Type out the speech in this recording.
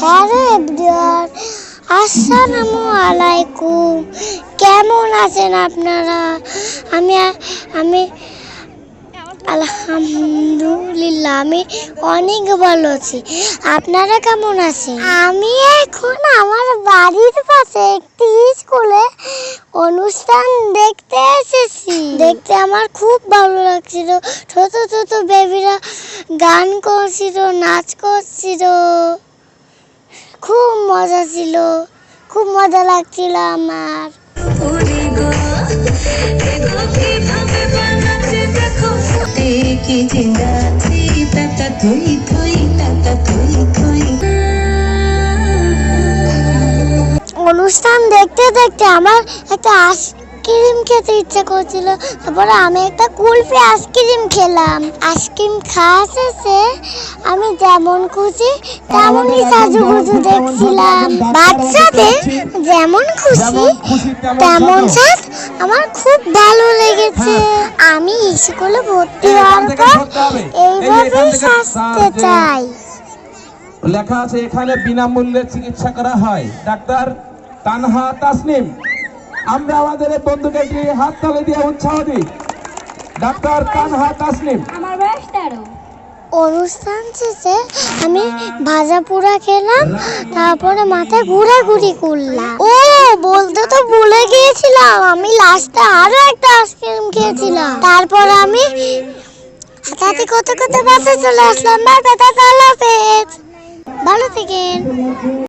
Hello everyone, আসসালামু আলাইকুম। কেমন আছেন আপনারা? আমি আমি আলহামদুলিল্লাহ আমি অনেক ভালো আছি। আপনারা কেমন আছেন? আমি এখন আমার বাড়ির পাশে একটি স্কুলে অনুষ্ঠান দেখতে এসেছি। দেখতে আমার খুব ভালো লাগছিল। ছোট ছোট বেবিরা গান করছিল, নাচ করছিল, খুব মজা ছিল, খুব মজা লাগছিল আমার। অনুষ্ঠান দেখতে দেখতে আমার একটা আইসক্রিম খেতে ইচ্ছা করছিল। তারপরে আমি একটা কুলফি আইসক্রিম খেলাম। আইসক্রিম খাওয়া শেষে আমি যেমন খুশি তেমনই সাজুগুজু দেখছিলাম। বাচ্চাদের যেমন খুশি তেমন সাজ আমার খুব ভালো লেগেছে। আমি স্কুলে ভর্তি হওয়ার পর এইভাবেই সাজতে চাই। লেখা আছে এখানে বিনামূল্যে চিকিৎসা করা হয়। ডাক্তার তানহা তাসনিম। আমরা আমাদের বন্ধুকে একটি হাততালি দিয়ে উৎসাহ দিই। ডাক্তার তানহা তাসনিম। আমার বয়স 13। অনুষ্ঠান শেষে আমি ভাজা পোড়া খেলাম, তারপরে মাথায় ঘোরাঘুরি করলাম। ও বলতে তো ভুলে গিয়েছিলাম, আমি লাস্টে আরো একটা আইসক্রিম খেয়েছিলাম। তারপর আমি হাঁটাহাঁটি করতে করতে বাসে চলে আসলাম। ভালো থেকেন।